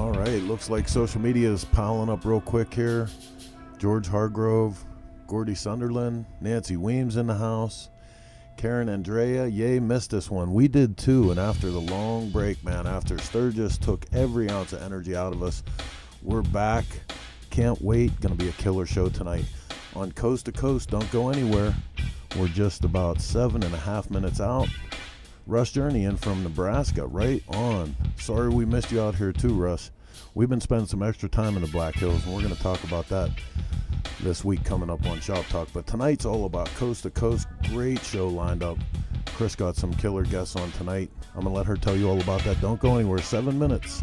All right, looks like social media is piling up real quick here. George Hargrove, Gordy Sunderland, Nancy Weems in the house, Karen Andrea. Yay, missed this one. We did too, and after the long break, man, after Sturgis took every ounce of energy out of us, we're back. Can't wait. Gonna be a killer show tonight. On Coast to Coast, don't go anywhere. We're just about 7.5 minutes out. Russ Journey in from Nebraska, right on. Sorry we missed you out here too, Russ. We've been spending some extra time in the Black Hills, and we're going to talk about that this week coming up on Shop Talk. But tonight's all about Coast to Coast. Great show lined up. Cris got some killer guests on tonight. I'm going to let her tell you all about that. Don't go anywhere. 7 minutes.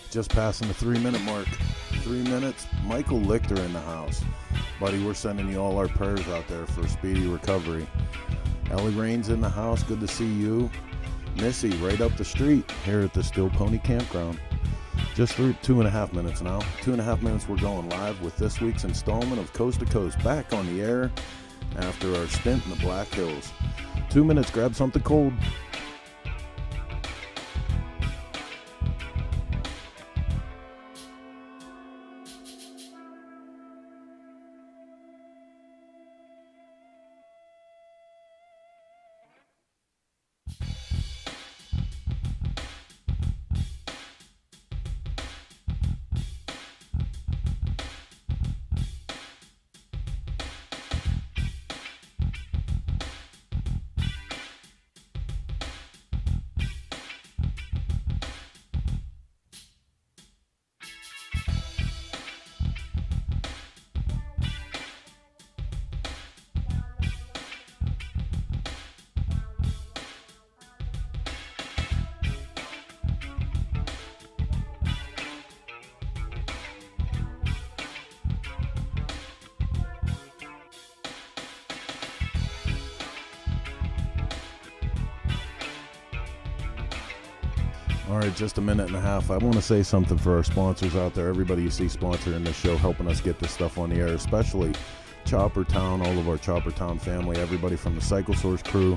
Just passing the 3-minute mark. 3 minutes. Michael Lichter in the house. Buddy, we're sending you all our prayers out there for speedy recovery. Ellie Rain's in the house. Good to see you. Missy, right up the street here at the Still Pony Campground. Just through 2.5 minutes now. 2.5 minutes, we're going live with this week's installment of Coast to Coast, back on the air after our stint in the Black Hills. 2 minutes, grab something cold. All right, just a minute and a half. I want to say something for our sponsors out there. Everybody you see sponsoring this show, helping us get this stuff on the air, especially Chopper Town, all of our Chopper Town family, everybody from the Cycle Source crew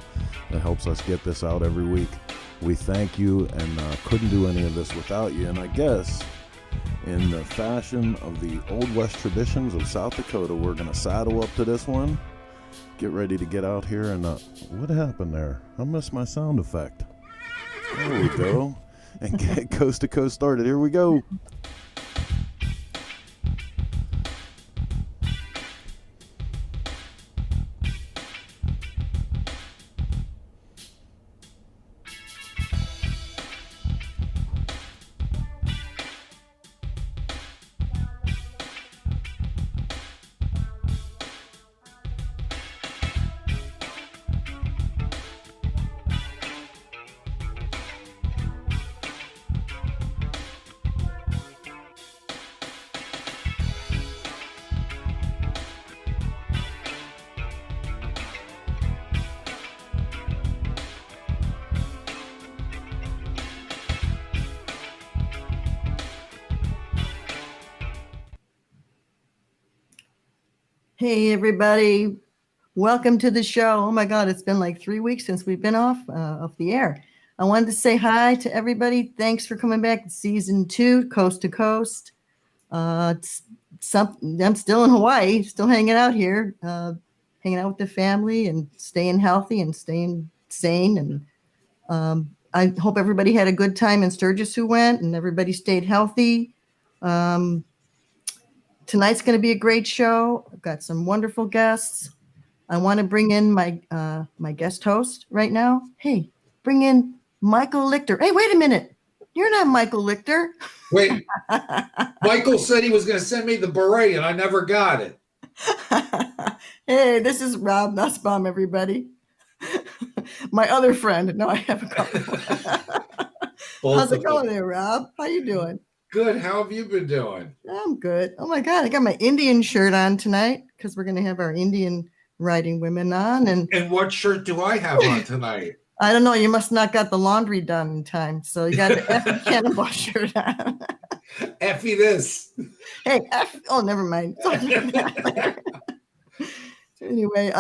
that helps us get this out every week. We thank you, and couldn't do any of this without you. And I guess in the fashion of the Old West traditions of South Dakota, we're going to saddle up to this one, get ready to get out here. And what happened there? I missed my sound effect. There we go. And get Coast to Coast started. Here we go. Hey, everybody. Welcome to the show. Oh, my God. It's been like 3 weeks since we've been off the air. I wanted to say hi to everybody. Thanks for coming back to season 2, Coast to Coast. I'm still in Hawaii, still hanging out here, hanging out with the family and staying healthy and staying sane. And I hope everybody had a good time in Sturgis who went, and everybody stayed healthy. Tonight's going to be a great show. I've got some wonderful guests. I want to bring in my guest host right now. Hey, bring in Michael Lichter. Hey, wait a minute. You're not Michael Lichter. Wait. Michael said he was going to send me the beret, and I never got it. Hey, this is Rob Nussbaum, everybody. My other friend. No, I have a couple. How's it going there, Rob? How you doing? Good. How have you been doing? I'm good. Oh, my God. I got my Indian shirt on tonight because we're going to have our Indian riding women on. And what shirt do I have on tonight? I don't know. You must not got the laundry done in time. So you got the Effie Cannonball shirt on. Effie this. Hey, oh, never mind. Anyway,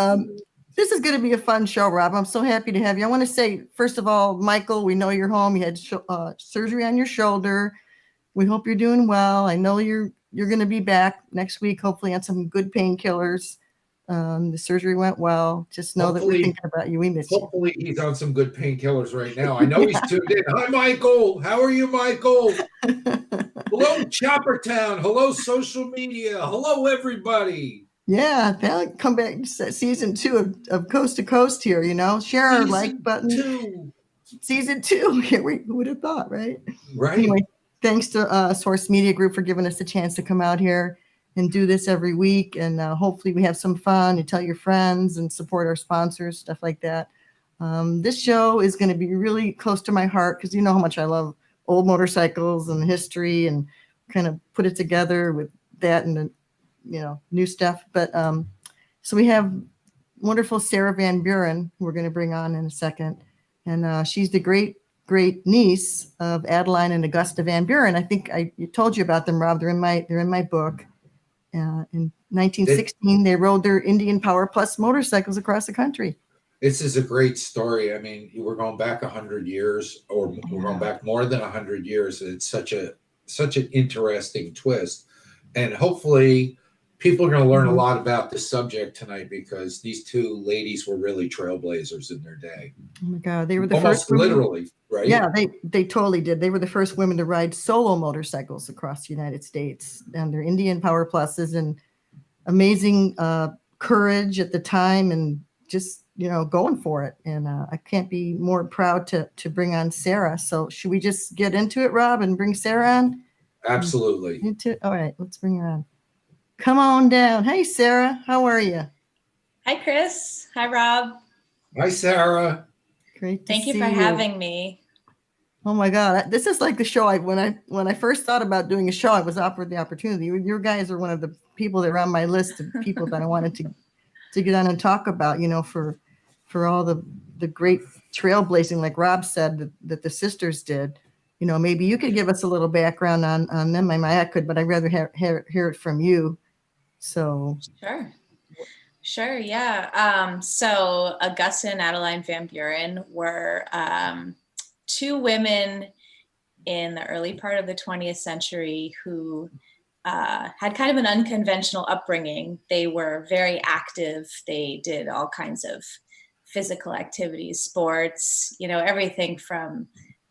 this is going to be a fun show, Rob. I'm so happy to have you. I want to say, first of all, Michael, we know you're home. You had surgery on your shoulder. We hope you're doing well. I know you're going to be back next week, hopefully on some good painkillers. The surgery went well. Just know that we're thinking about you. We miss you. Hopefully he's on some good painkillers right now. I know he's tuned in. Hi, Michael. How are you, Michael? Hello, Chopper Town. Hello, social media. Hello, everybody. Yeah, they'll come back to season 2 of Coast to Coast here, you know. Share our like button. Season 2. Who would have thought, right? Right. Anyway. Thanks to Source Media Group for giving us a chance to come out here and do this every week. And hopefully we have some fun and tell your friends and support our sponsors, stuff like that. This show is going to be really close to my heart because you know how much I love old motorcycles and history, and kind of put it together with that and new stuff. But so we have wonderful Sarah Van Buren, who we're going to bring on in a second. And she's the great niece of Adeline and Augusta Van Buren. I think I told you about them, Rob. They're in my book. In 1916, they rode their Indian Power Plus motorcycles across the country. This is a great story. I mean, we're going back 100 years, or we're going back more than 100 years. It's such an interesting twist, and hopefully, people are going to learn a lot about this subject tonight, because these two ladies were really trailblazers in their day. Oh my God, they were the almost first women, literally, right? Yeah, they totally did. They were the first women to ride solo motorcycles across the United States, and their Indian Power Pluses, and amazing courage at the time, and just going for it. And I can't be more proud to bring on Sarah. So should we just get into it, Rob, and bring Sarah on? Absolutely. All right, let's bring her on. Come on down. Hey, Sarah, how are you? Hi, Cris. Hi, Rob. Hi, Sarah. Great to Thank you see for having me. Oh my God, this is like the show. When I first thought about doing a show, I was offered the opportunity. You guys are one of the people that are on my list of people that I wanted to get on and talk about. For all the great trailblazing, like Rob said, that the sisters did. Maybe you could give us a little background on them. I could, but I'd rather hear it from you. So Sure. Yeah. So Augusta and Adeline Van Buren were two women in the early part of the 20th century who had kind of an unconventional upbringing. They were very active. They did all kinds of physical activities, sports, everything from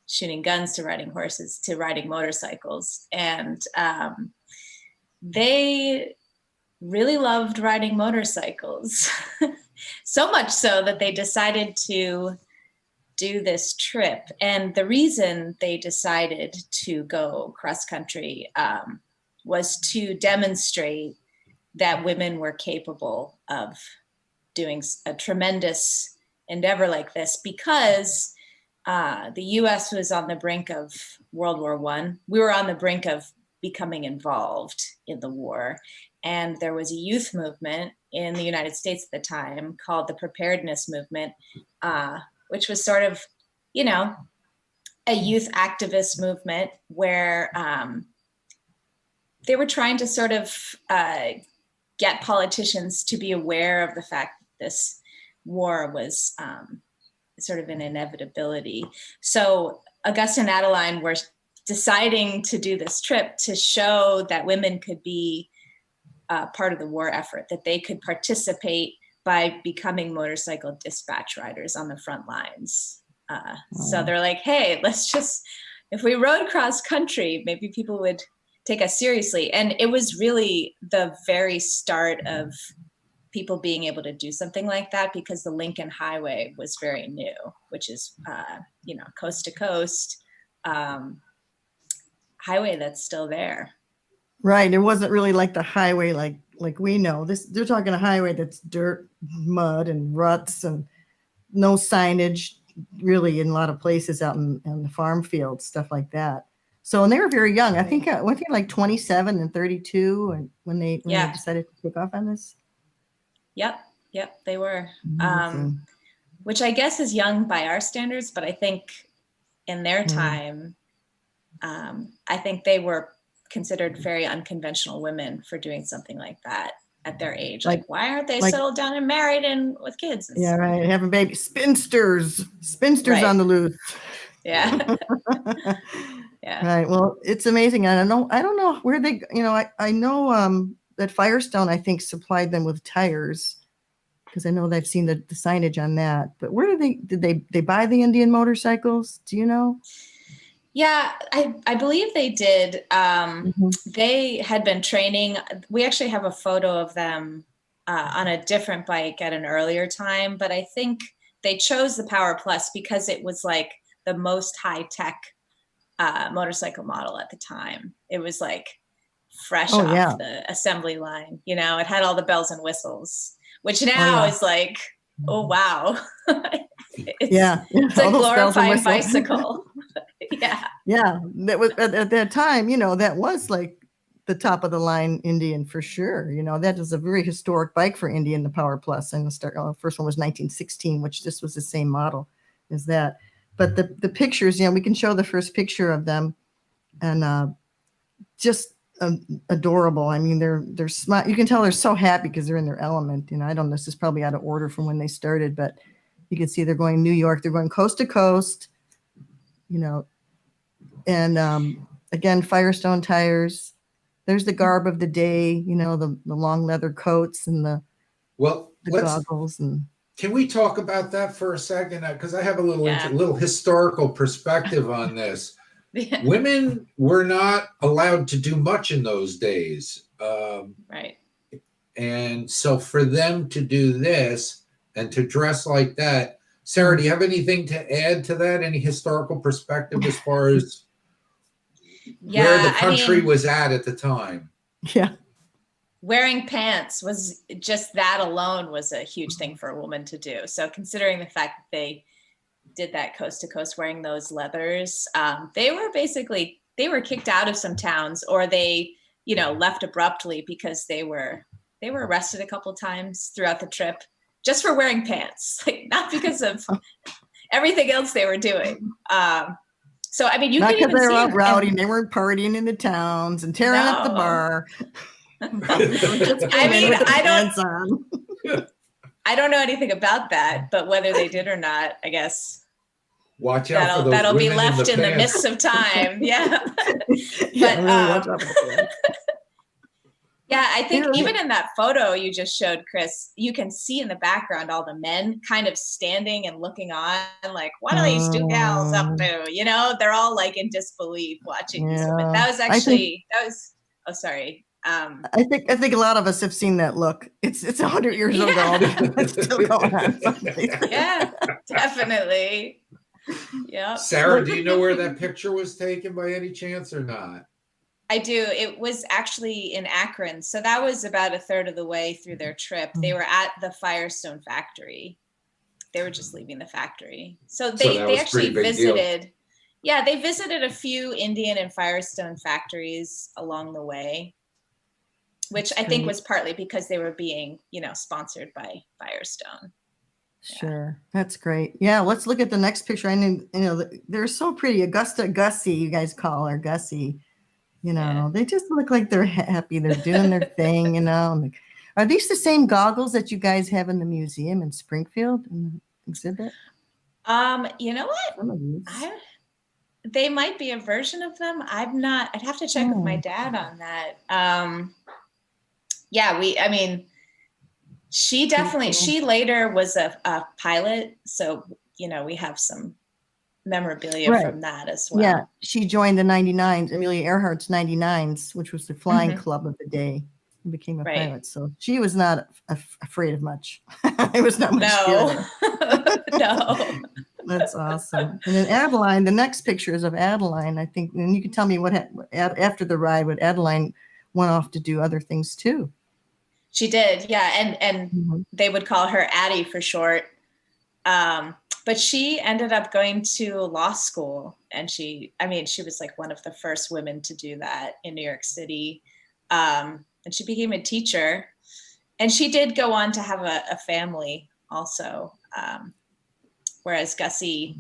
shooting guns to riding horses to riding motorcycles. And they really loved riding motorcycles, so much so that they decided to do this trip. And the reason they decided to go cross country was to demonstrate that women were capable of doing a tremendous endeavor like this, because the US was on the brink of World War I. We were on the brink of becoming involved in the war. And there was a youth movement in the United States at the time called the Preparedness Movement, which was sort of, a youth activist movement where they were trying to sort of get politicians to be aware of the fact that this war was sort of an inevitability. So Augusta and Adeline were deciding to do this trip to show that women could be part of the war effort, that they could participate by becoming motorcycle dispatch riders on the front lines. So they're like, hey, if we rode cross country, maybe people would take us seriously. And it was really the very start of people being able to do something like that, because the Lincoln Highway was very new, which is, coast to coast highway that's still there. Right. It wasn't really like the highway like we know. They're talking a highway that's dirt, mud, and ruts, and no signage really in a lot of places out in the farm fields, stuff like that. So, and they were very young. I think like 27 and 32, and when they decided to take off on this. Yep, they were. Which I guess is young by our standards, but I think in their time, I think they were considered very unconventional women for doing something like that at their age. Like why aren't they settled down and married and with kids? Yeah, right. Having babies, spinsters right on the loose. Yeah. Yeah. Right. Well, it's amazing. I don't know where they, I know that Firestone, I think, supplied them with tires, because I know they've seen the signage on that. But where did they buy the Indian motorcycles? Do you know? Yeah, I believe they did. They had been training. We actually have a photo of them on a different bike at an earlier time, but I think they chose the Power Plus because it was like the most high-tech motorcycle model at the time. It was like fresh off the assembly line. It had all the bells and whistles, which now is like, oh, wow. It's a glorified bicycle. Yeah. That was at that time, that was like the top of the line Indian for sure. You know, that is a very historic bike for Indian, the Power Plus. And the first one was 1916, which this was the same model as that. But the pictures, you know, we can show the first picture of them, and just adorable. I mean, they're smart. You can tell they're so happy because they're in their element. You know, I don't know, this is probably out of order from when they started, but you can see they're going New York. They're going coast to coast, you know, and again, Firestone tires. There's the garb of the day, you know, the long leather coats and the goggles. And can we talk about that for a second? Because I have a little historical perspective on this. Women were not allowed to do much in those days. Right. And so for them to do this and to dress like that, Sarah, do you have anything to add to that? Any historical perspective as far as where the country was at the time? Yeah. Wearing pants was just, that alone was a huge thing for a woman to do. So considering the fact that they did that coast to coast wearing those leathers, they were kicked out of some towns, or they, you know, left abruptly because they were arrested a couple times throughout the trip just for wearing pants, like not because of everything else they were doing. So, I mean, you not can even because they were see out rowdying, they weren't partying in the towns and tearing up the bar. I mean, I don't know anything about that, but whether they did or not, I guess watch out for those that'll be women left in the pants. mists of time. Yeah. Yeah, But, really watch out for that. yeah, I think even in that photo you just showed, Cris, you can see in the background all the men kind of standing and looking on, like, what are these two gals up to? You know, they're all like in disbelief watching these women. That was actually, oh, sorry. I think a lot of us have seen that look. It's 100 years ago. It's still going on. Yeah, definitely. Yeah. Sarah, do you know where that picture was taken by any chance or not? I do. It was actually in Akron. So that was about a third of the way through their trip. They were at the Firestone factory. They were just leaving the factory. So they actually visited. Yeah, they visited a few Indian and Firestone factories along the way, which I think was partly because they were being, you know, sponsored by Firestone. Sure. That's great. Yeah. Let's look at the next picture. I mean, you know, they're so pretty. Augusta Gussie, you guys call her Gussie. You know, they just look like they're happy. They're doing their thing, you know. Are these the same goggles that you guys have in the museum in Springfield in the exhibit? You know what? They might be a version of them. I'd have to check with my dad on that. She later was a pilot. So, you know, we have some memorabilia from that as well. Yeah, she joined the 99s, Amelia Earhart's 99s, which was the flying club of the day, and became a pilot. So she was not afraid of much. It was not much fear. No. That's awesome. And then Adeline, the next picture is of Adeline, I think, and you can tell me what after the ride, what Adeline went off to do other things too. She did, yeah, and they would call her Addie for short. But she ended up going to law school, and she was like one of the first women to do that in New York City. And she became a teacher, and she did go on to have a family also. Whereas Gussie,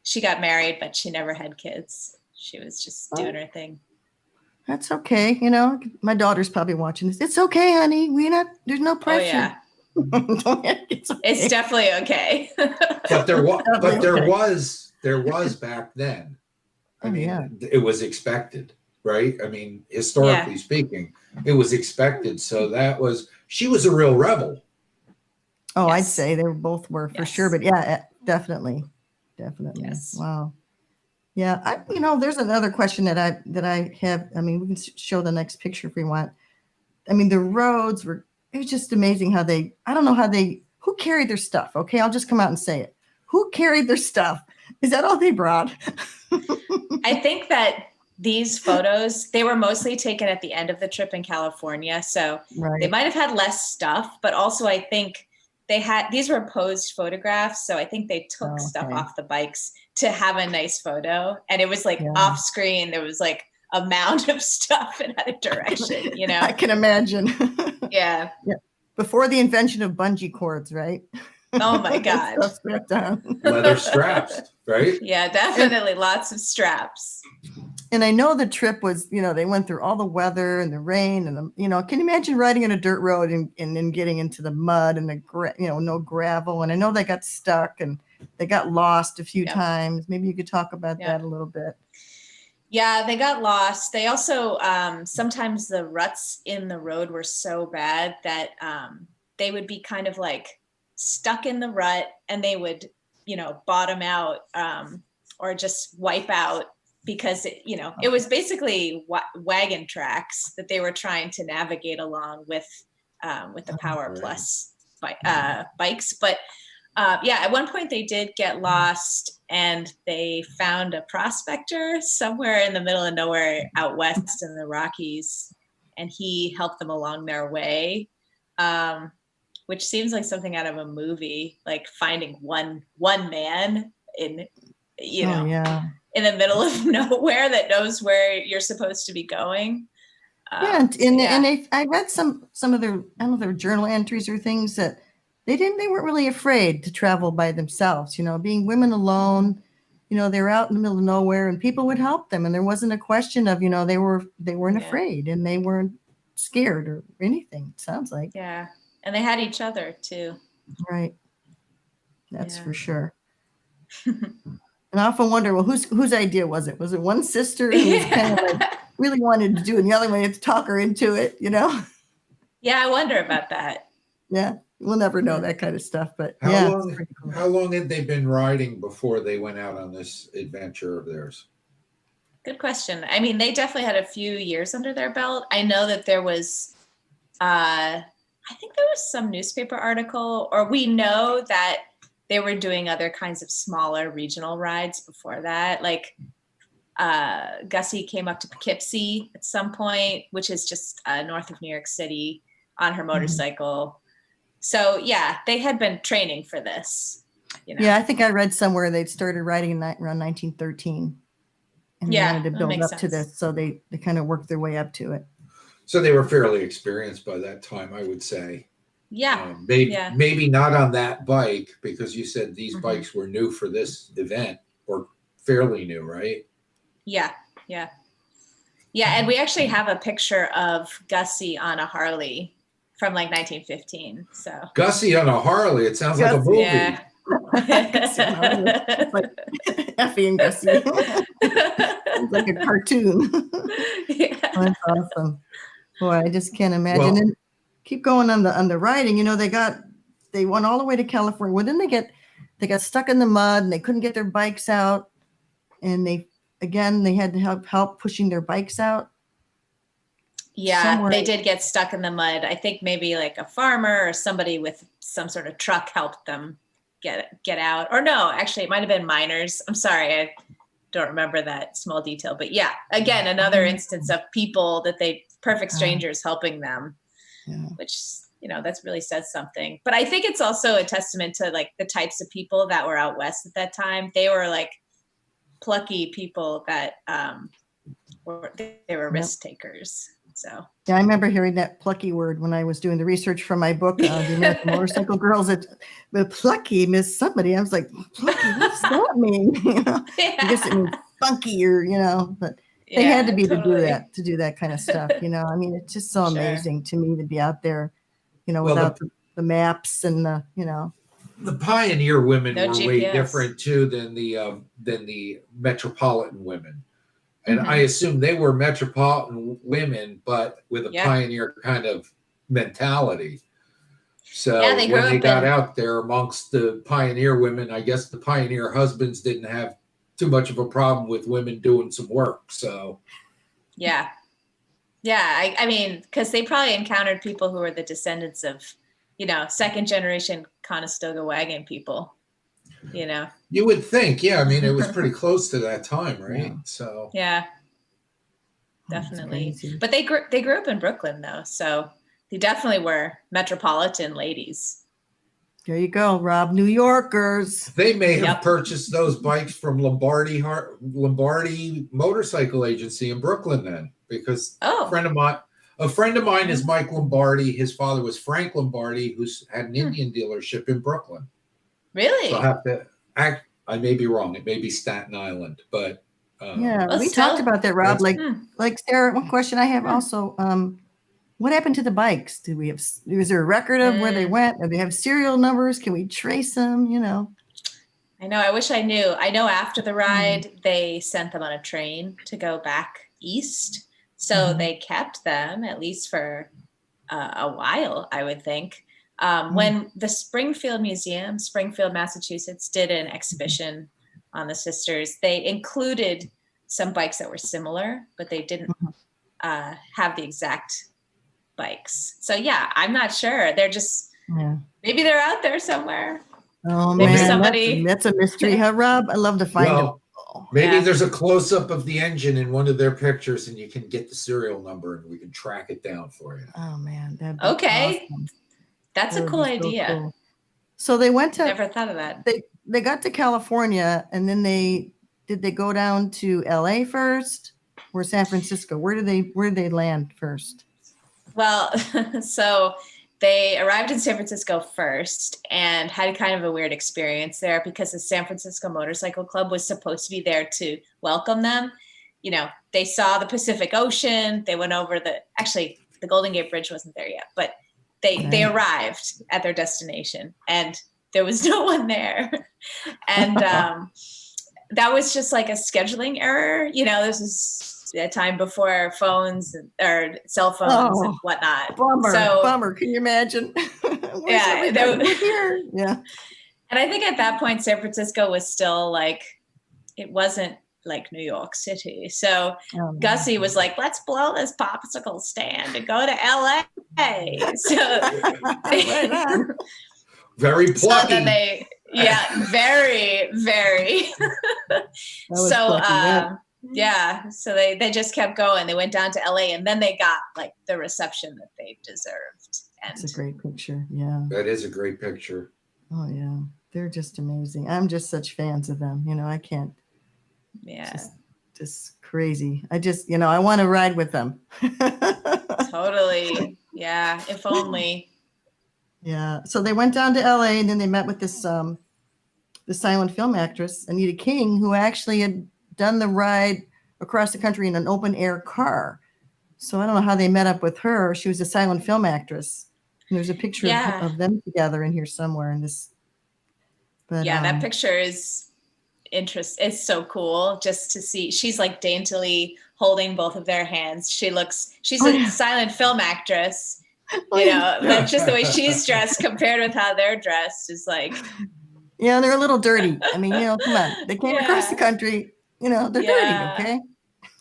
she got married, but she never had kids. She was just doing her thing. That's okay. You know, my daughter's probably watching this. It's okay, honey. There's no pressure. Oh, yeah. It's okay. It's definitely okay. But there was back then. I mean, it was expected, right? I mean, historically speaking, it was expected. So she was a real rebel. Oh, yes. I'd say they both were for sure. But yeah, definitely. Yes. Wow. Yeah. There's another question that I have. I mean, we can show the next picture if we want. I mean, the roads it was just amazing who carried their stuff? Okay. I'll just come out and say it. Who carried their stuff? Is that all they brought? I think that these photos, they were mostly taken at the end of the trip in California. So they might've had less stuff, but also I think these were posed photographs. So I think they took stuff off the bikes to have a nice photo. And it was like off screen. There was like a mound of stuff in either direction, you know? I can imagine. Yeah. Yeah. Before the invention of bungee cords, right? Oh my God. Stuff strapped down. Leather straps, right? Yeah, definitely lots of straps. And I know the trip was, they went through all the weather and the rain and can you imagine riding on a dirt road and then getting into the mud and no gravel. And I know they got stuck and they got lost a few times. Maybe you could talk about that a little bit. Yeah, they got lost. They also, sometimes the ruts in the road were so bad that they would be kind of like stuck in the rut and they would, bottom out or just wipe out because, it was basically wagon tracks that they were trying to navigate along with the Power Plus bikes. But at one point they did get lost and they found a prospector somewhere in the middle of nowhere out west in the Rockies, and he helped them along their way, which seems like something out of a movie, like finding one man in, in the middle of nowhere that knows where you're supposed to be going. I read some of their, I don't know, their journal entries or things that they weren't really afraid to travel by themselves, being women alone, they were out in the middle of nowhere and people would help them. And there wasn't a question of, they weren't afraid and they weren't scared or anything. It sounds like. Yeah. And they had each other too. Right. That's for sure. And I often wonder, well, whose idea was it? Was it one sister who was kind of like really wanted to do it and the other one had to talk her into it, Yeah, I wonder about that. Yeah. We'll never know that kind of stuff, but How long had they been riding before they went out on this adventure of theirs? Good question. I mean, they definitely had a few years under their belt. I know that there was, I think there was some newspaper article, or we know that they were doing other kinds of smaller regional rides before that. Like Gussie came up to Poughkeepsie at some point, which is just north of New York City, on her motorcycle. So yeah, they had been training for this. Yeah, I think I read somewhere they'd started riding around 1913. And they wanted to build up to this, so they kind of worked their way up to it. So they were fairly experienced by that time, I would say. Yeah. Maybe not on that bike, because you said these bikes were new for this event, or fairly new, right? Yeah. And we actually have a picture of Gussie on a Harley from like 1915. So Gussie on a Harley, it sounds like a movie. Yeah. Like Effie and Gussie. It's like a cartoon. Yeah. Oh, that's awesome. Boy, I just can't imagine. And keep going on the riding. They went all the way to California. Well, then they got stuck in the mud and they couldn't get their bikes out. And they had to have help pushing their bikes out. Yeah, they did get stuck in the mud. I think maybe like a farmer or somebody with some sort of truck helped them get out. Or no, actually, it might have been miners. I'm sorry, I don't remember that small detail. But yeah, again, another instance of people perfect strangers helping them, which, that's really says something. But I think it's also a testament to like the types of people that were out west at that time. They were like plucky people that they were risk takers. So yeah, I remember hearing that plucky word when I was doing the research for my book, The American Motorcycle Girls. The plucky, Miss Somebody. I was like, plucky, what does that mean? I guess it means funky, or but they had to be totally. to do that kind of stuff. I mean, it's just so amazing to me to be out there, without the maps and the. The pioneer women were GPS. way different too than the metropolitan women. And I assume they were metropolitan women, but with a pioneer kind of mentality. So when they got out there amongst the pioneer women, I guess the pioneer husbands didn't have too much of a problem with women doing some work. So yeah. I mean, because they probably encountered people who were the descendants of, second generation Conestoga wagon people. You would think, I mean, it was pretty close to that time, right? Yeah. So definitely. But they grew up in Brooklyn though, so they definitely were metropolitan ladies. There you go, Rob. New Yorkers. They may have Yep. purchased those bikes from Lombardi Motorcycle Agency in Brooklyn then, because Oh. a friend of mine is Mike Lombardi. His father was Frank Lombardi, who's had an Indian dealership in Brooklyn. Really? So I have to I may be wrong. It may be Staten Island, but Yeah, Well, we still- talked about that, Rob. That's- Like Sarah, one question I have also, what happened to the bikes? Is there a record of where they went? Do they have serial numbers? Can we trace them? You know? I know. I wish I knew. I know after the ride, they sent them on a train to go back east. So they kept them at least for a while, I would think. When the Springfield Museum, Springfield, Massachusetts, did an exhibition on the sisters, they included some bikes that were similar, but they didn't have the exact bikes. So yeah, I'm not sure. They're just, maybe they're out there somewhere. Oh Maybe man, somebody- that's a mystery, huh, Rob? I love to find them. Maybe Yeah. there's a close-up of the engine in one of their pictures, and you can get the serial number, and we can track it down for you. Oh man, that'd be Okay. awesome. That's That a would cool be so idea. cool. So they went to Never thought of that. they got to California, and then did they go down to LA first or San Francisco? Where did they land first? Well, so they arrived in San Francisco first and had kind of a weird experience there because the San Francisco Motorcycle Club was supposed to be there to welcome them. You know, they saw the Pacific Ocean. They went over the Golden Gate Bridge wasn't there yet, but they arrived at their destination and there was no one there. And that was just like a scheduling error. You know, this is a time before phones or cell phones and whatnot. Bummer. Can you imagine? Yeah, We're here. Yeah. And I think at that point, San Francisco was still like, it wasn't like New York City. So Gussie was like, let's blow this popsicle stand and go to LA. So Right on. Very plucky. So then very, very. So so they just kept going. They went down to LA and then they got like the reception that they deserved. And It's a great picture. Yeah. That is a great picture. Oh yeah. They're just amazing. I'm just such fans of them. You know, I can't. Yeah. Just crazy. I just, I want to ride with them. Totally. Yeah. If only. Yeah. So they went down to LA and then they met with this silent film actress, Anita King, who actually had done the ride across the country in an open air car. So I don't know how they met up with her. She was a silent film actress. And there's a picture of them together in here somewhere in this. But, that picture is it's so cool just to see. She's like daintily holding both of their hands. She's a silent film actress. You know, that's just the way she's dressed compared with how they're dressed is like. Yeah, they're a little dirty. I mean, come on. They came across the country. They're dirty, okay?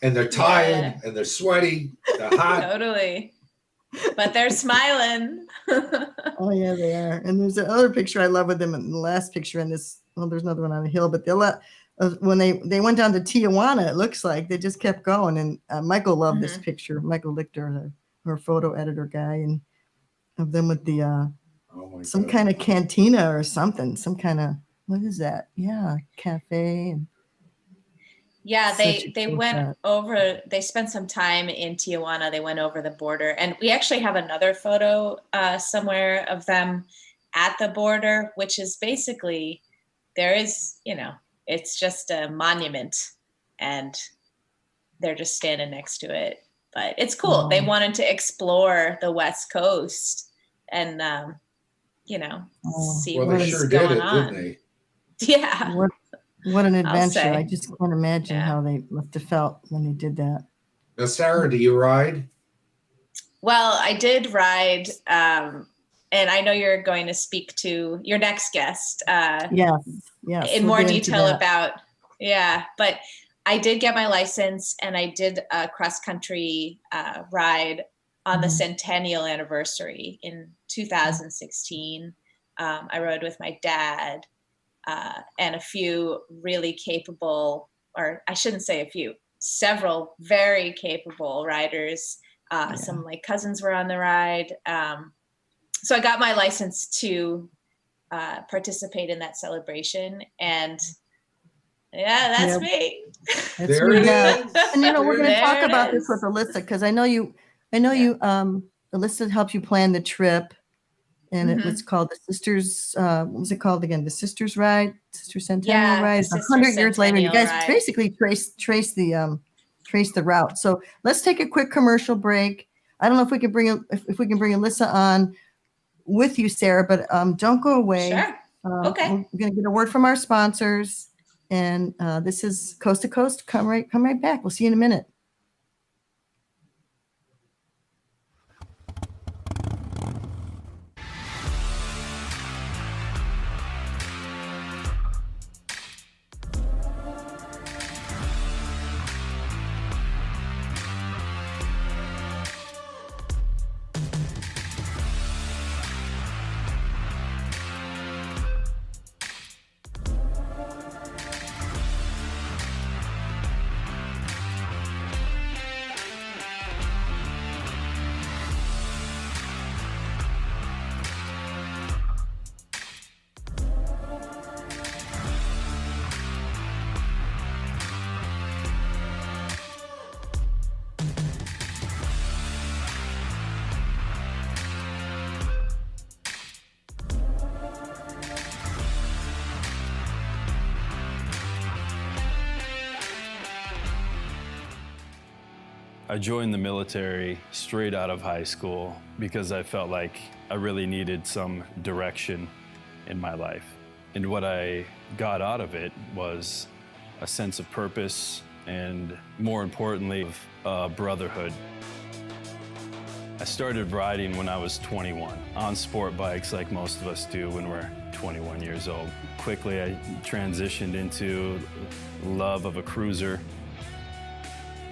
And they're tired and they're sweaty. They're hot. Totally. But they're smiling. Oh, yeah, they are. And there's another picture I love with them in the last picture in this. Well, there's another one on the hill, but when they went down to Tijuana, it looks like they just kept going. And Michael loved this picture. Michael Lichter, her photo editor guy, and of them with the some kind of cantina or something. Some kind of, what is that? Yeah, cafe. And yeah, they went over, they spent some time in Tijuana. They went over the border. And we actually have another photo somewhere of them at the border, which is basically, there is, it's just a monument and they're just standing next to it. But it's cool. They wanted to explore the West Coast and, see what's going on. Didn't they? Yeah. What an adventure. I just can't imagine how they must have felt when they did that. Now, Sarah, do you ride? Well, I did ride, and I know you're going to speak to your next guest. Yes. In more detail about, but I did get my license and I did a cross-country ride on the centennial anniversary in 2016. I rode with my dad and a few really capable, or I shouldn't say a few, several very capable riders. Some of my cousins were on the ride. So I got my license to participate in that celebration. And yeah, that's me. That's There me. it Yeah. is. And we're going to talk There it about this is. with Alisa, because I know you, Alisa helped you plan the trip, and it was called the Sisters, what was it called again? The Sisters Ride, Sister Centennial Ride. the Sister 100 years later, you guys Centennial Ride. basically trace the route. So let's take a quick commercial break. I don't know if we can bring Alisa on with you, Sarah, but don't go away. Sure. Okay. We're going to get a word from our sponsors, and this is Coast to Coast. Come right back. We'll see you in a minute. I joined the military straight out of high school because I felt like I really needed some direction in my life. And what I got out of it was a sense of purpose and, more importantly, brotherhood. I started riding when I was 21 on sport bikes like most of us do when we're 21 years old. Quickly, I transitioned into love of a cruiser.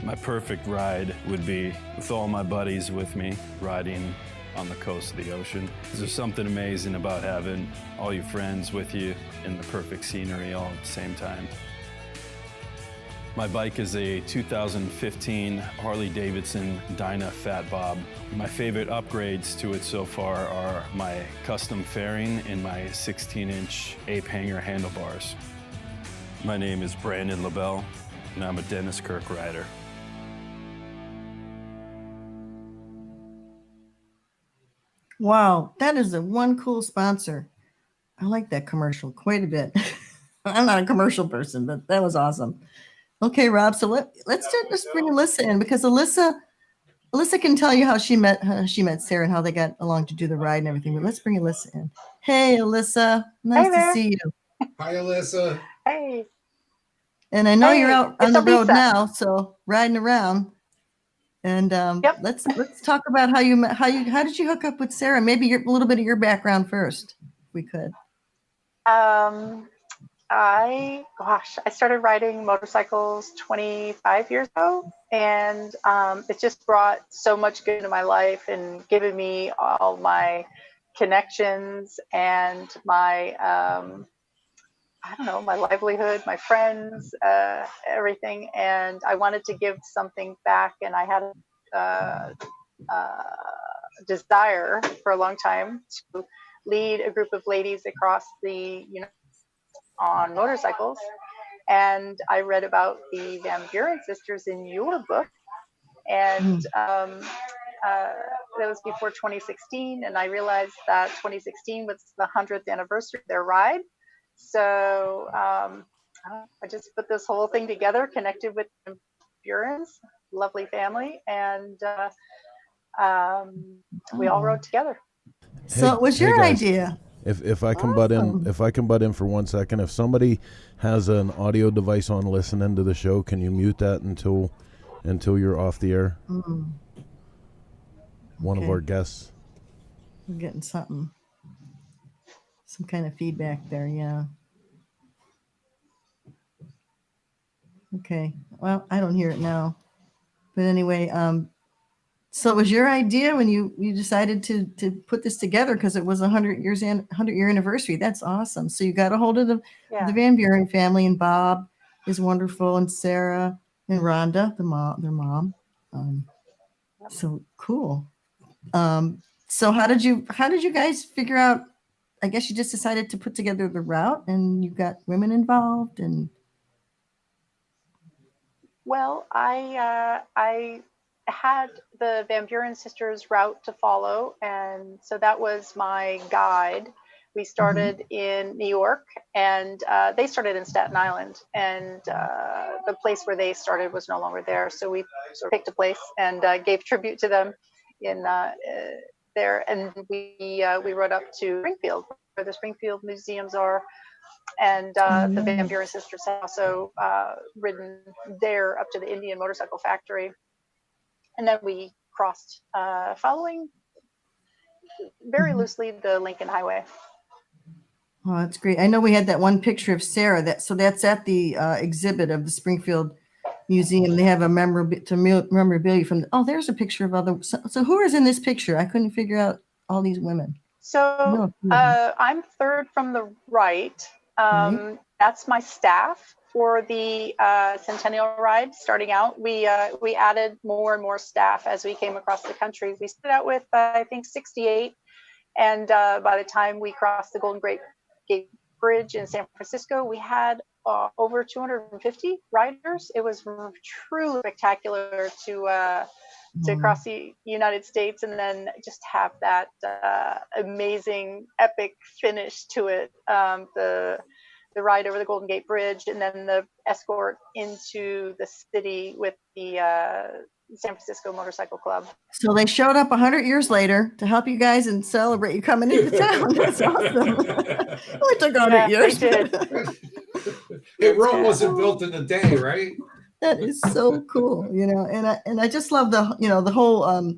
My perfect ride would be with all my buddies with me, riding on the coast of the ocean. There's something amazing about having all your friends with you in the perfect scenery all at the same time. My bike is a 2015 Harley-Davidson Dyna Fat Bob. My favorite upgrades to it so far are my custom fairing and my 16-inch ape hanger handlebars. My name is Brandon LaBelle, and I'm a Dennis Kirk rider. Wow, that is one cool sponsor. I like that commercial quite a bit. I'm not a commercial person, but that was awesome. Okay, Rob. So let's bring Alisa in, because Alisa can tell you how she met Sarah and how they got along to do the ride and everything. But let's bring Alisa in. Hey, Alisa, nice to see you. Hi, Alisa. Hey. And I know Hey, you're out it's on the road Alisa. now, so riding around. And Yep. let's talk about how did you hook up with Sarah? Maybe a little bit of your background first, if we could. I started riding motorcycles 25 years ago, and it just brought so much good into my life and given me all my connections and my my livelihood, my friends, everything. And I wanted to give something back, and I had a desire for a long time to lead a group of ladies across the on motorcycles. And I read about the Van Buren sisters in your book, and that was before 2016, and I realized that 2016 was the 100th anniversary of their ride. So I just put this whole thing together, connected with the Buren's lovely family, and we all rode together. So it was your guys. idea. If I can butt in for 1 second, if somebody has an audio device on listening to the show, can you mute that until you're off the air? One of our guests. I'm getting some kind of feedback there. Yeah. Okay. Well, I don't hear it now, but anyway, so it was your idea when you decided to put this together, because it was a 100-year anniversary. That's awesome. So you got a hold of the Van Buren family, and Bob is wonderful, and Sarah and Rhonda, their mom. So cool. So how did you guys figure out I guess you just decided to put together the route, and you got women involved, and Well, I had the Van Buren sisters route to follow, and so that was my guide. We started in New York, and they started in Staten Island, and the place where they started was no longer there. So we sort of picked a place and gave tribute to them in there, and we rode up to Springfield, where the Springfield museums are. And the Van Buren sisters have also ridden there up to the Indian Motorcycle Factory. And then we crossed, following very loosely the Lincoln Highway. oh, that's great. I know we had that one picture of Sarah. That's at the exhibit of the Springfield Museum. They have a memorabilia from. Oh, there's a picture of other. So who is in this picture? I couldn't figure out all these women. So I'm third from the right. That's my staff for the Centennial Ride. Starting out, we added more and more staff as we came across the country. We started out with I think 68, and by the time we crossed the Golden Gate Bridge in San Francisco, we had over 250 riders. It was truly spectacular to cross the United States and then just have that amazing epic finish to it. The ride over the Golden Gate Bridge, and then the escort into the city with the San Francisco Motorcycle Club. So they showed up 100 years later to help you guys and celebrate you coming into town. That's awesome. It only took 100 years. They did. Hey, Rome wasn't built in a day, right? That is so cool, and I just love the whole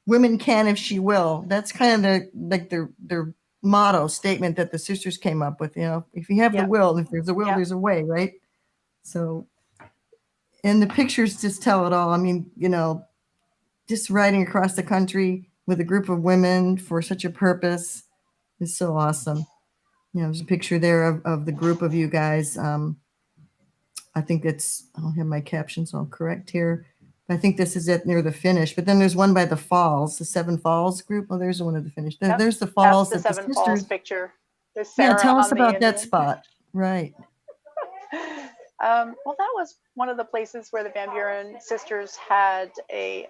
women can if she will. That's kind of their motto statement that the sisters came up with. If you have the will, if there's a will, there's a way, right? So, and the pictures just tell it all. I mean, just riding across the country with a group of women for such a purpose is so awesome. There's a picture there of the group of you guys. I think I don't have my captions all correct here. I think this is it near the finish. But then there's one by the falls, the Seven Falls group. Oh, there's one of the finish. There's the falls. That's the Seven Falls picture. Tell us about that spot. Right. Well, that was one of the places where the Van Buren sisters had a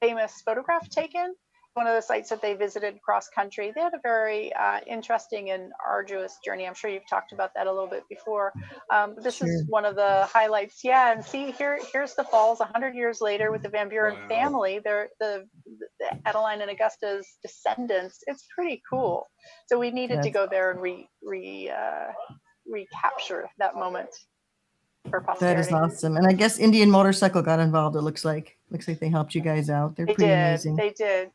famous photograph taken. One of the sites that they visited cross country. They had a very interesting and arduous journey. I'm sure you've talked about that a little bit before. But this is one of the highlights. Yeah, and see here's the falls 100 years later with the Van Buren family. They're the Adeline and Augusta's descendants. It's pretty cool. So we needed to go there and recapture that moment for posterity. That is awesome. And I guess Indian Motorcycle got involved. It looks like they helped you guys out. They're pretty amazing. They did.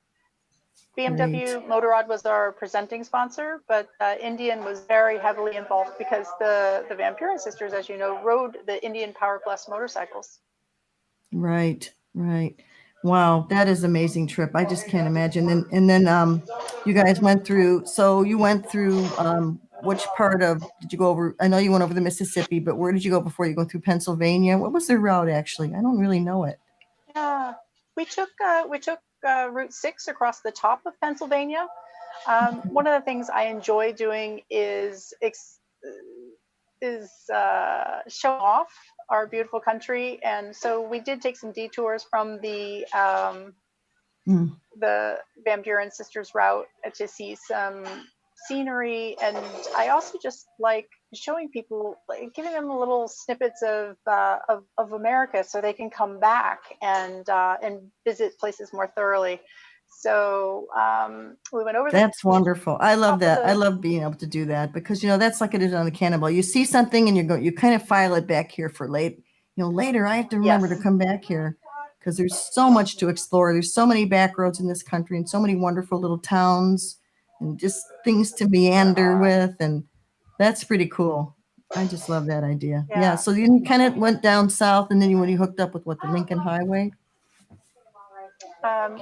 BMW Motorrad was our presenting sponsor, but Indian was very heavily involved because the Van Buren sisters, as you know, rode the Indian Power Plus motorcycles. Right. Wow, that is an amazing trip. I just can't imagine. And then you guys went through. So you went through. Which part did you go over? I know you went over the Mississippi, but where did you go before you go through Pennsylvania? What was the route actually? I don't really know it. Yeah, we took Route 6 across the top of Pennsylvania. One of the things I enjoy doing is show off our beautiful country, and so we did take some detours from the Van Buren sisters route to see some scenery, and I also just like showing people, like giving them little snippets of America so they can come back and visit places more thoroughly. So we went over. That's wonderful. I love that. I love being able to do that because that's like it is on the Cannonball. You see something and you kind of file it back here for late. Later I have to remember to come back here because there's so much to explore. There's so many back roads in this country and so many wonderful little towns and just things to meander with, and that's pretty cool. I just love that idea. Yeah. So you kind of went down south, and then you hooked up with the Lincoln Highway.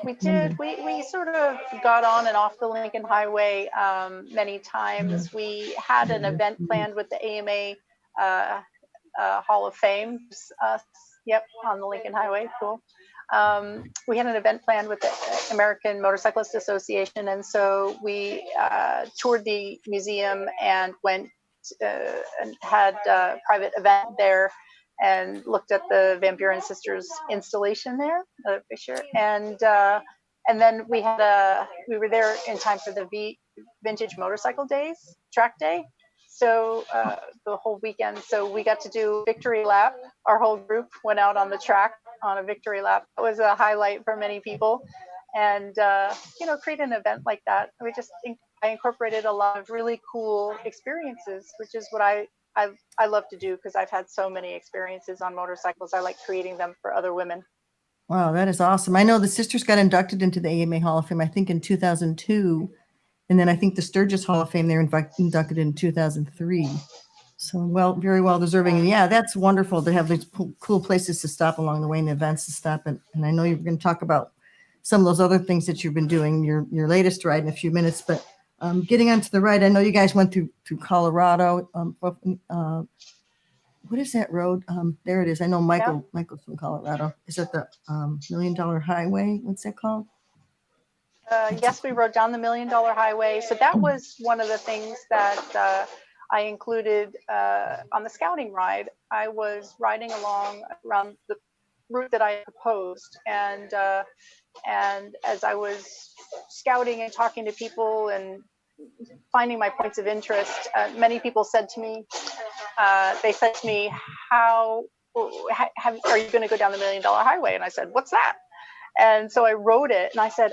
We did. We sort of got on and off the Lincoln Highway many times. We had an event planned with the AMA Hall of Fame. On the Lincoln Highway. Cool. we had an event planned with the American Motorcyclist Association, and so we toured the museum and went and had a private event there and looked at the Van Buren sisters installation there, another picture, and then we were there in time for the Vintage Motorcycle Days, track day. So the whole weekend, so we got to do victory lap. Our whole group went out on the track on a victory lap. It was a highlight for many people, and create an event like that. I incorporated a lot of really cool experiences, which is what I love to do, because I've had so many experiences on motorcycles. I like creating them for other women. Wow, that is awesome. I know the sisters got inducted into the AMA Hall of Fame, I think in 2002. And then I think the Sturgis Hall of Fame, they were inducted in 2003. So very well deserving. And yeah, that's wonderful to have these cool places to stop along the way and events to stop. And I know you're going to talk about some of those other things that you've been doing, your latest ride in a few minutes. But getting onto the ride, I know you guys went through Colorado. What is that road? There it is. I know Michael's from Colorado. Is that the $1 Million Highway? What's that called? Yes, we rode down the $1 Million Highway. So that was one of the things that I included on the scouting ride. I was riding around the route that I proposed, and as I was scouting and talking to people and finding my points of interest, many people said to me, "How are you going to go down the $1 Million Highway?" And I said, "What's that?" And so I wrote it, and I said,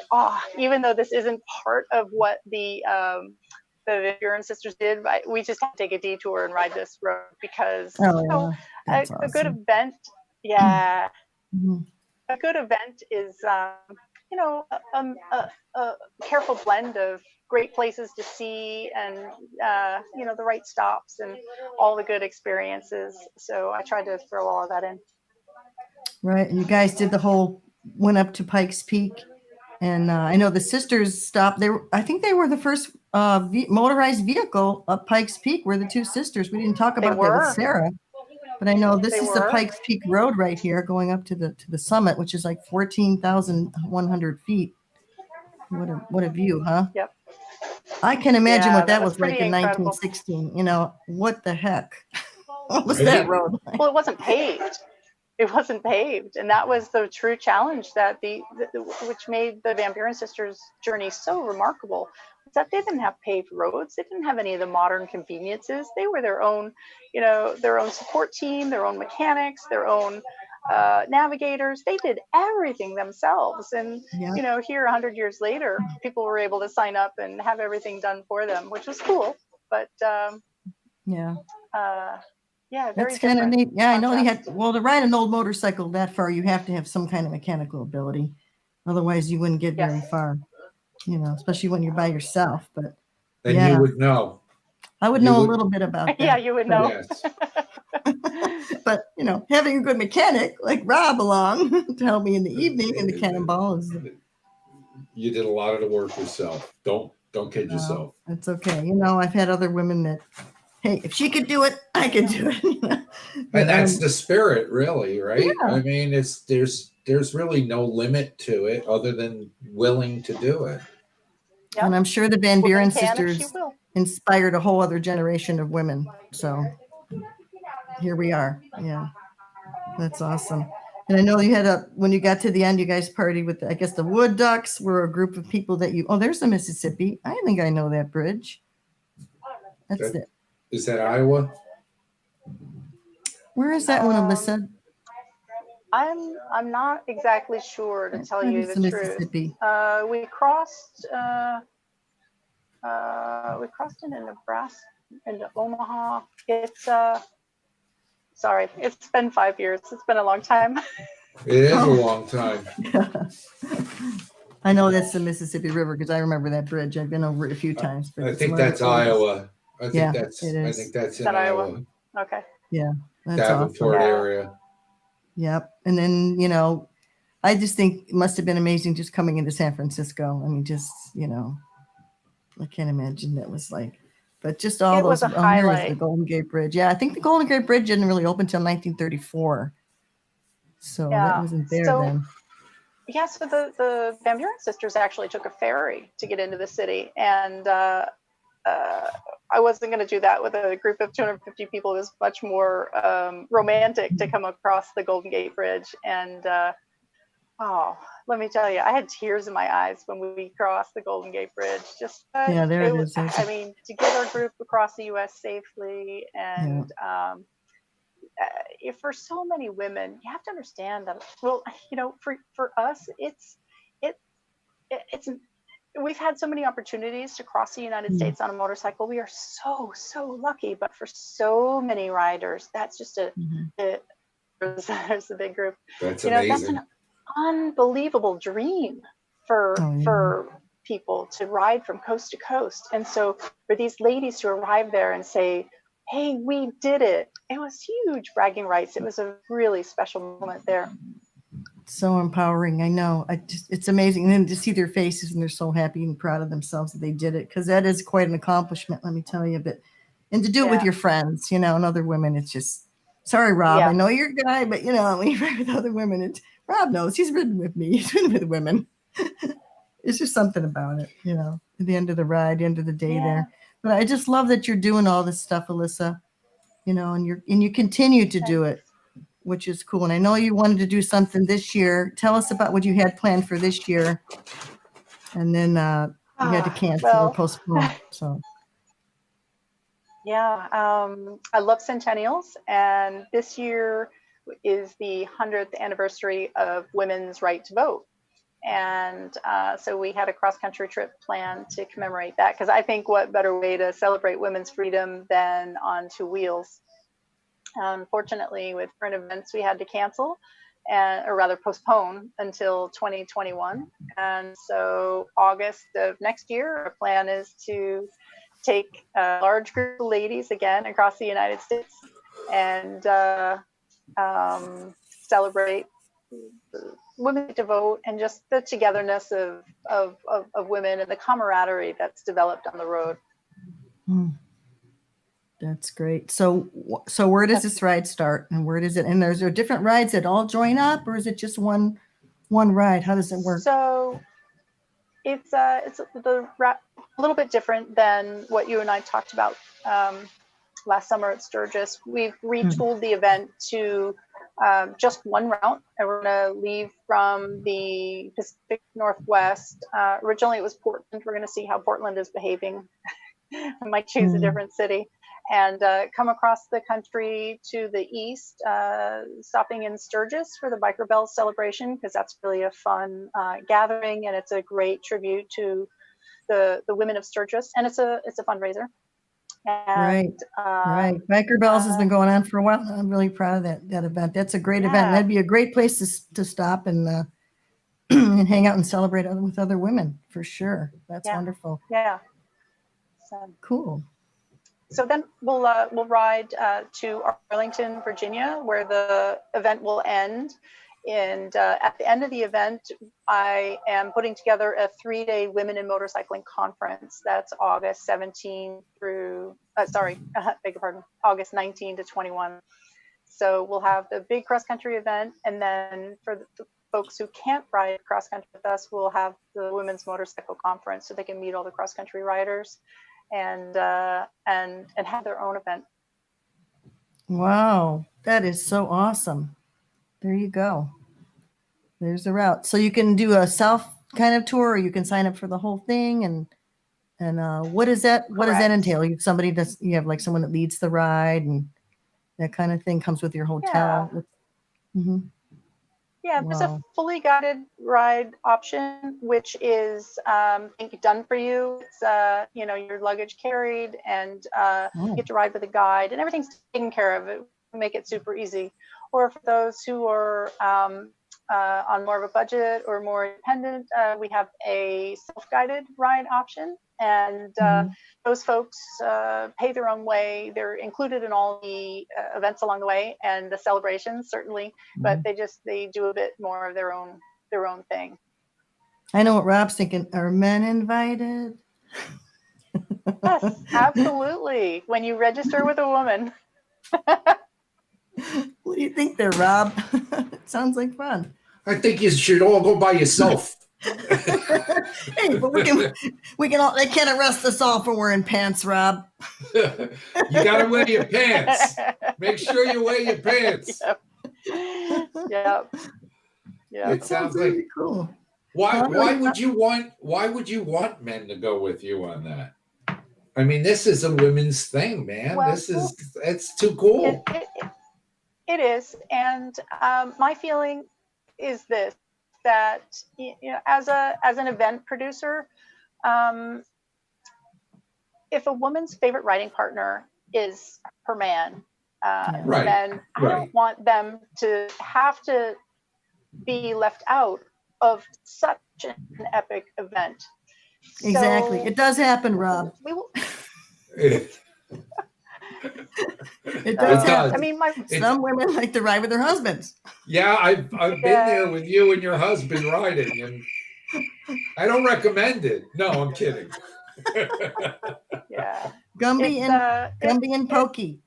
even though this isn't part of what the Buren sisters did, we just have to take a detour and ride this road, because a good event, Mm-hmm. a good event is, a careful blend of great places to see and, the right stops and all the good experiences. So I tried to throw all of that in. Right. And you guys went up to Pike's Peak, and I know the sisters stopped. I think they were the first motorized vehicle up Pike's Peak. Were the two sisters? We didn't talk about that with Sarah, but I know this is the Pike's Peak Road right here, going up to the summit, which is like 14,100 feet. What a view, huh? Yep. I can imagine what that was pretty like in incredible. 1916. What the heck? What was that road like? Well, it wasn't paved. It wasn't paved, and that was the true challenge which made the Van Buren sisters' journey so remarkable. Was that they didn't have paved roads. They didn't have any of the modern conveniences. They were their own support team, their own mechanics, their own navigators. They did everything themselves, and here 100 years later, people were able to sign up and have everything done for them, which was cool. But very that's kind of different. neat. Yeah, I know to ride an old motorcycle that far, you have to have some kind of mechanical ability. Otherwise, you wouldn't get very far, especially when you're by yourself. But then you would know. I would know a little bit about that. Yeah, you would know. Yes. But, having a good mechanic like Rob along to help me in the evening in the Cannonball is. You did a lot of the work yourself. Don't kid yourself. That's okay. I've had other women that, hey, if she could do it, I could do it. And that's the spirit, really, right? Yeah. I mean, there's really no limit to it other than willing to do it. Yeah. And I'm sure the Van Buren Women can if she sisters will. inspired a whole other generation of women. So here we are. Yeah, that's awesome. And I know you had when you got to the end, you guys partied with, I guess the Wood Ducks were a group of people that there's the Mississippi. I think I know that bridge. That's it. Is that Iowa? Where is that one, Alisa? I'm not exactly sure, to tell you the truth. Mississippi. We crossed into Nebraska, into Omaha. It's been 5 years. It's been a long time. It is a long time. I know that's the Mississippi River because I remember that bridge. I've been over it a few times. I think that's Iowa. I think that's in Iowa. Okay. Yeah, that's Davenport awesome. area. Yep. And then, I just think it must have been amazing just coming into San Francisco. I mean, just, I can't imagine that was like, but just all those, was a highlight. The Golden Gate Bridge. Yeah, I think the Golden Gate Bridge didn't really open until 1934. So that wasn't there then. yeah, so the Van Buren sisters actually took a ferry to get into the city, and I wasn't going to do that with a group of 250 people. It was much more romantic to come across the Golden Gate Bridge. And oh, let me tell you, I had tears in my eyes when we crossed the Golden Gate Bridge. Just Yeah, there it is. I mean, to get our group across the U.S. safely, and for so many women, you have to understand that. Well, you know, for us, it's we've had so many opportunities to cross the United States on a motorcycle. We are so lucky, but for so many riders, that's just there's a big group. That's you know, amazing. that's an unbelievable dream for people to ride from coast to coast. And so for these ladies to arrive there and say, hey, we did it, it was huge bragging rights. It was a really special moment there. So empowering. I know. It's amazing. And then to see their faces and they're so happy and proud of themselves that they did it, because that is quite an accomplishment, let me tell you. But and to do it with your friends, you know, and other women, it's just, sorry, Rob, I know you're a guy, but you know, when you ride with other women, Rob knows, he's ridden with me, he's ridden with women. It's just something about it, you know, at the end of the ride, the end of the day there. But I just love that you're doing all this stuff, Alisa, you know, and you continue to do it, which is cool. And I know you wanted to do something this year. Tell us about what you had planned for this year. And then you had to cancel or postpone. So. Yeah, I love centennials. And this year is the 100th anniversary of women's right to vote. And so we had a cross-country trip planned to commemorate that, because I think what better way to celebrate women's freedom than on two wheels. Unfortunately, with current events, we had to cancel, or rather postpone until 2021. And so August of next year, our plan is to take a large group of ladies again across the United States and celebrate women to vote, and just the togetherness of women and the camaraderie that's developed on the road. That's great. So where does this ride start, and where does it? And there's different rides that all join up, or is it just one ride? How does it work? So it's a little bit different than what you and I talked about last summer at Sturgis. We've retooled the event to just one route, and we're going to leave from the Pacific Northwest. Originally it was Portland. We're going to see how Portland is behaving. I might choose a different city, and come across the country to the east, stopping in Sturgis for the Biker Bells celebration, because that's really a fun gathering, and it's a great tribute to the women of Sturgis, and it's a fundraiser. And, right. Biker Bells has been going on for a while. I'm really proud of that event. That's a great event. That'd be a great place to stop and and hang out and celebrate with other women, for sure. That's wonderful. Yeah. So, cool. So then we'll ride to Arlington, Virginia, where the event will end. And at the end of the event, I am putting together a 3-day Women in Motorcycling conference. That's August 17 through, August 19 to 21. So we'll have the big cross-country event, and then for the folks who can't ride cross-country with us, we'll have the Women's Motorcycle Conference, so they can meet all the cross-country riders and have their own event. Wow, that is so awesome. There you go. There's the route. So you can do a self kind of tour, or you can sign up for the whole thing. And what is that? What does that entail? You have like someone that leads the ride, and that kind of thing comes with your hotel. Yeah, there's a fully guided ride option, which is done for you. It's your luggage carried, and you get to ride with a guide, and everything's taken care of. It make it super easy. Or for those who are on more of a budget or more independent, we have a self-guided ride option, and those folks pay their own way. They're included in all the events along the way and the celebrations, certainly, but they do a bit more of their own thing. I know what Rob's thinking. Are men invited? Yes, absolutely. When you register with a woman. What do you think there, Rob? It sounds like fun. I think you should all go by yourself. Hey, but we can all, they can't arrest us all for wearing pants, Rob. You gotta wear your pants. Make sure you wear your pants. Yep. It sounds like really cool. why would you want men to go with you on that? I mean, this is a women's thing, man. Well, it's too cool. It is, and my feeling is this: that as an event producer, if a woman's favorite writing partner is her man, Right. then I don't want them to have to be left out of such an epic event. Exactly. So It does happen, Rob. we will. It does happen. I mean, Some women like to ride with their husbands. Yeah, I've been there with you and your husband riding, and I don't recommend it. No, I'm kidding. Yeah. Gumby and Pokey.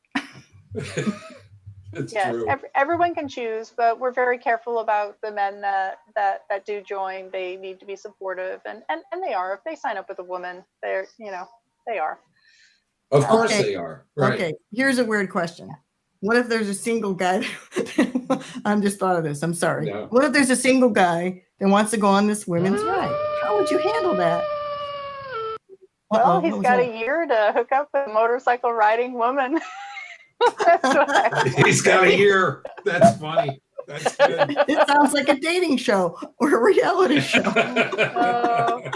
It's Yes, true. everyone can choose, but we're very careful about the men that do join. They need to be supportive, and they are. If they sign up with a woman, they are. Of course Okay. they are. Right. Okay, here's a weird question. What if there's a single guy? I'm just thought of this. I'm sorry. No. What if there's a single guy that wants to go on this women's ride? How would you handle that? Well, he's got a year to hook up with a motorcycle riding woman. He's got a year. That's funny. That's good. It sounds like a dating show or a reality show.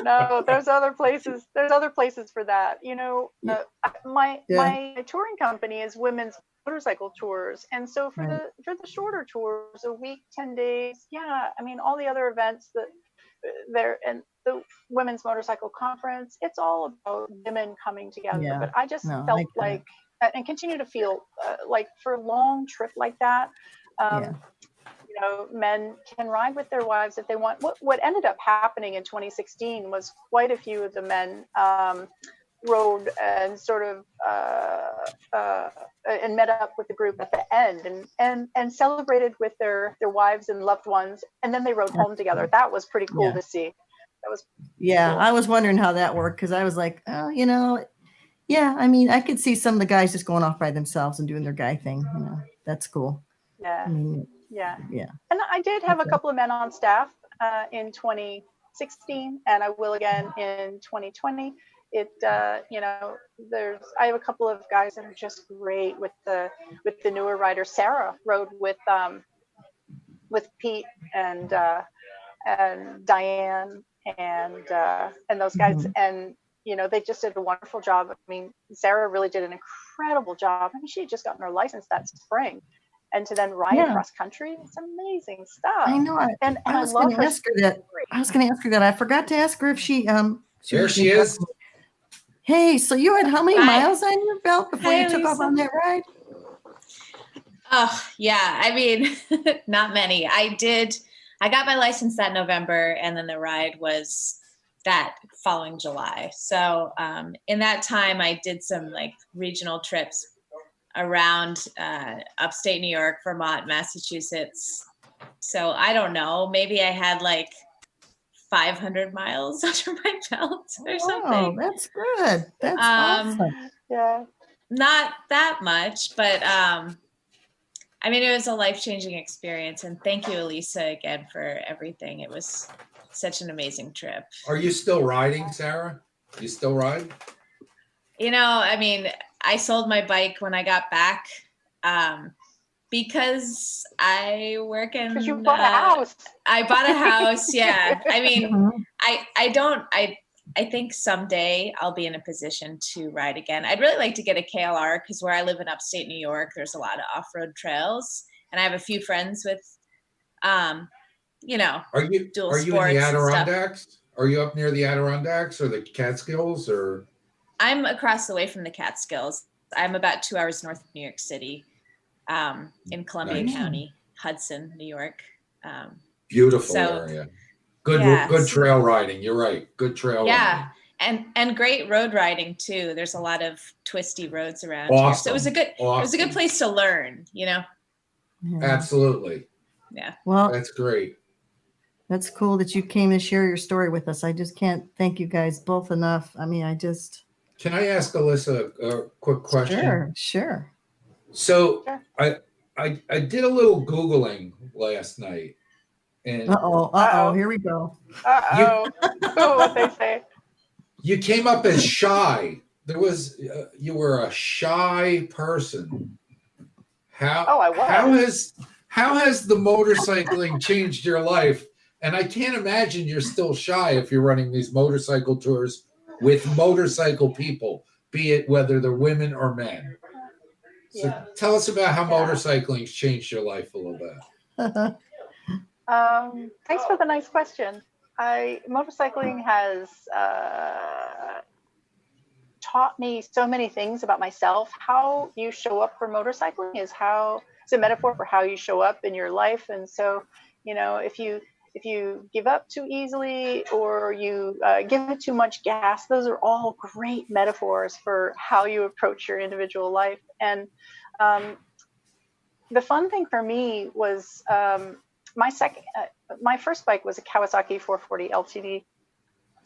No, there's other places. There's other places for that. My touring company is women's motorcycle tours, and so for the shorter tours, a week, 10 days, I mean, all the other events that there, and the women's motorcycle conference, it's all about women coming together. But I just felt like, and continue to feel like for a long trip like that, men can ride with their wives if they want. What ended up happening in 2016 was quite a few of the men rode and sort of and met up with the group at the end and celebrated with their wives and loved ones, and then they rode home together. That was pretty cool to see. That was cool. I was wondering how that worked, because I was like, I mean, I could see some of the guys just going off by themselves and doing their guy thing. That's cool. Yeah. I mean, And I did have a couple of men on staff in 2016, and I will again in 2020. I have a couple of guys that are just great with the newer riders. Sarah rode with Pete and Diane and those guys, and they just did a wonderful job. I mean, Sarah really did an incredible job. I mean, she had just gotten her license that spring, and to then ride across country, it's amazing stuff. I know. I was going to ask her that. I forgot to ask her if she There she is. Hey, so you had how many miles on your belt before you took off on that ride? Oh, yeah. I mean, not many. I got my license that November, and then the ride was that following July. So in that time, I did some regional trips around upstate New York, Vermont, Massachusetts. So I don't know, maybe I had 500 miles under my belt or something. Oh, that's good. That's awesome. Yeah. Not that much, but I mean, it was a life-changing experience. And thank you, Alisa, again for everything. It was such an amazing trip. Are you still riding, Sarah? You still ride? I mean, I sold my bike when I got back because I work in. Because you bought a house. I bought a house. Yeah. I mean, I think someday I'll be in a position to ride again. I'd really like to get a KLR because where I live in upstate New York, there's a lot of off-road trails, and I have a few friends with, dual Are you in the Adirondacks? Are you up near the Adirondacks or the Catskills or? I'm across the way from the Catskills. I'm about 2 hours north of New York City, in Columbia County, Hudson, New York. Beautiful area. Good trail riding. You're right. Good trail riding. And great road riding too. There's a lot of twisty roads around Awesome. here. So it was a good place to learn, Absolutely. Yeah. Well, that's great. That's cool that you came to share your story with us. I just can't thank you guys both enough. I mean, Can I ask Alisa a quick question? Sure. So Sure. I did a little Googling last night, and Uh-oh. Here we go. What they say. you came up as shy. You were a shy person. I was. How has the motorcycling changed your life? And I can't imagine you're still shy if you're running these motorcycle tours with motorcycle people, be it whether they're women or men. So tell us about how motorcycling's changed your life a little bit. Thanks for the nice question. Motorcycling has taught me so many things about myself. How you show up for motorcycling it's a metaphor for how you show up in your life. And so, if you give up too easily or you give it too much gas, those are all great metaphors for how you approach your individual life. And the fun thing for me was my first bike was a Kawasaki 440 LTD. It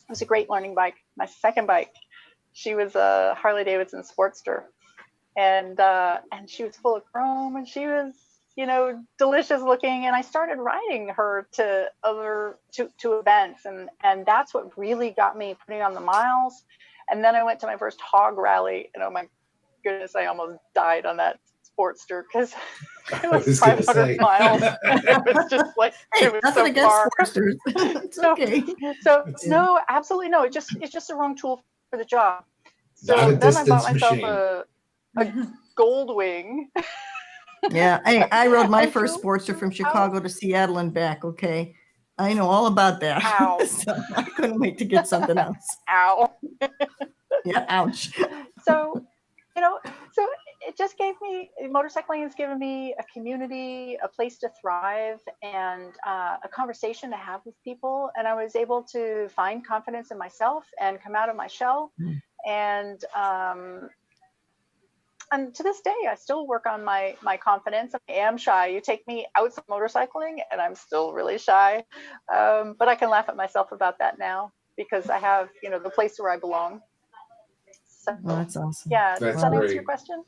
was a great learning bike. My second bike, she was a Harley Davidson Sportster, and she was full of chrome, and she was, delicious looking. And I started riding her to events, and that's what really got me putting on the miles. And then I went to my first hog rally, and oh my goodness, I almost died on that Sportster because it was 500 miles. It was just like, it was nothing so far. Sportsters. It's okay. No, absolutely no. It's just the wrong tool for the job. So Not a then I bought distance myself a Goldwing. Yeah, I rode my first Sportster from Chicago to Seattle and back. Okay, I know all about that. Ow. So I couldn't wait to get something else. Ow. Yeah, ouch. So it just motorcycling has given me a community, a place to thrive, and a conversation to have with people. And I was able to find confidence in myself and come out of my shell. And to this day, I still work on my confidence. I am shy. You take me outside motorcycling and I'm still really shy. But I can laugh at myself about that now because I have, the place where I belong. So, that's awesome. Yeah, That's does that great. answer your question?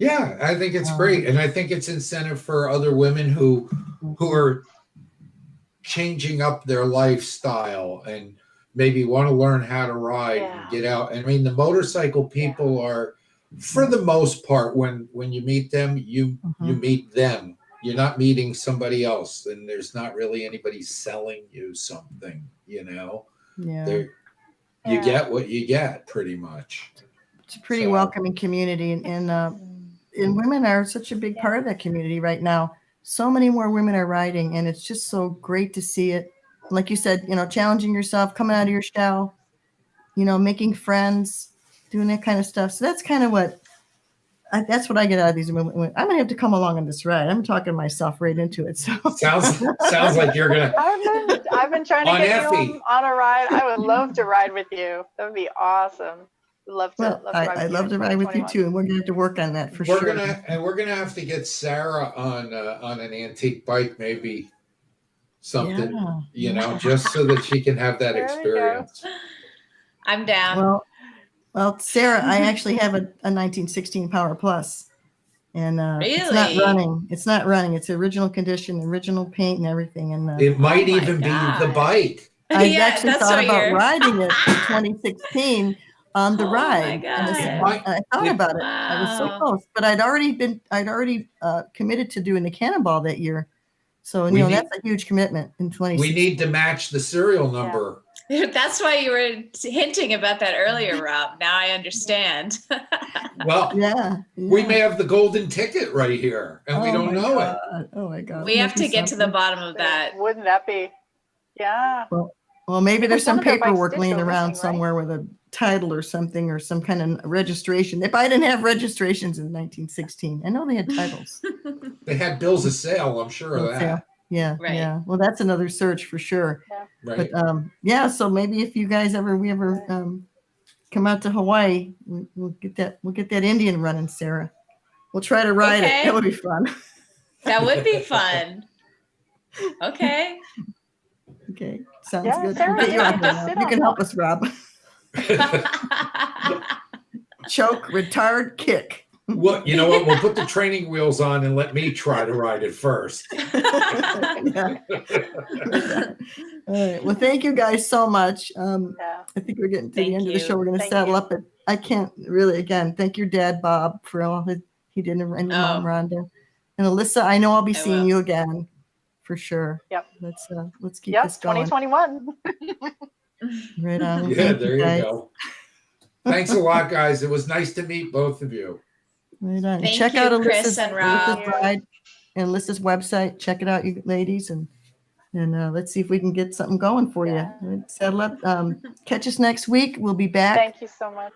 Yeah, I think it's great. And I think it's incentive for other women who are changing up their lifestyle and maybe want to learn how to ride and get out. I mean, the motorcycle people are, for the most part, when you meet them, you meet them. You're not meeting somebody else, and there's not really anybody selling you something, Yeah. You get what you get, pretty much. It's a pretty welcoming community, and women are such a big part of that community right now. So many more women are riding, and it's just so great to see it. Like you said, challenging yourself, coming out of your shell, making friends, doing that kind of stuff. So that's kind of that's what I get out of these women. I'm gonna have to come along on this ride. I'm talking myself right into it. So sounds like you're gonna. I've been trying to get you on a ride. I would love to ride with you. That would be awesome. I'd love to ride with you too, and we're gonna have to work on that for sure. We're gonna have to get Sarah on an antique bike, maybe something, just so that she can have that experience. I'm down. Well, Sarah, I actually have a 1916 Power Plus, and really? It's not running. It's original condition, original paint, and everything. And it might even be the bike. I actually thought about riding it in 2016 on the ride. I thought about it. I was so close, but I'd already committed to doing the Cannonball that year. So that's a huge commitment in 2016. We need to match the serial number. That's why you were hinting about that earlier, Rob. Now I understand. Well, we may have the golden ticket right here, and we don't know it. Oh my God! We have to get to the bottom of that. Wouldn't that be? Yeah. Well, maybe there's some paperwork laying around somewhere with a title or something, or some kind of registration. If I didn't have registrations in 1916, I know they had titles. They had bills of sale. I'm sure of that. Yeah. Right. Yeah. Well, that's another search for sure. Yeah. Right. But so maybe if you guys ever come out to Hawaii, we'll get that Indian running, Sarah. We'll try to ride it. That would be fun. That would be fun. Okay. Okay, sounds Yeah, good. Sarah, We'll get you on can there just now. sit You on can help one. us, Rob. Choke, retard, kick. Well, you know what? We'll put the training wheels on and let me try to ride it first. Yeah. All right. Well, thank you guys so much. Yeah. I think we're getting to Thank the end of the you. show. We're going to Thank saddle you. up. But I can't really, again, thank your dad, Bob, for all he did, and your mom, Oh. Rhonda. And Alyssa, I know I'll be I seeing will. you again for sure. Yep. Let's keep Yep. this going. 2021. Right on. Well, Yeah, thank there you guys. go. Thanks a lot, guys. It was nice to meet both of you. Right on. Thank Check you, out Cris Alyssa's, and Rob. Alyssa's ride and Alyssa's website. Check it out, you ladies, and let's see if we can get something going for Yeah. you. All right, settle up. Catch us next week. We'll be back. Thank you so much.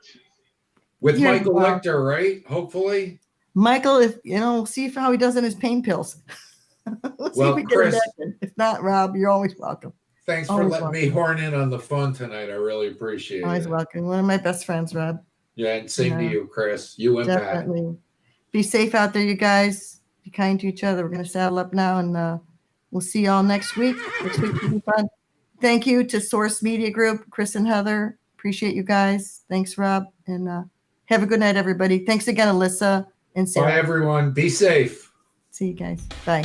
With You're Michael welcome. Lichter, right? Hopefully. Michael, if we'll see how he does in his pain pills. We'll see Well, if we get him Cris- back in. If not, Rob, you're always welcome. Thanks for Always letting me horn in on the fun tonight. I really appreciate Always it. welcome. One of my best friends, Rob. Yeah, and same to Yeah. you, Cris. You and Pat. Definitely. Be safe out there, you guys. Be kind to each other. We're going to saddle up now, and we'll see y'all next week. Next week will be fun. Thank you to Source Media Group, Chris and Heather. Appreciate you guys. Thanks, Rob. And have a good night, everybody. Thanks again, Alyssa and Sarah. Bye, everyone. Be safe. See you guys. Bye.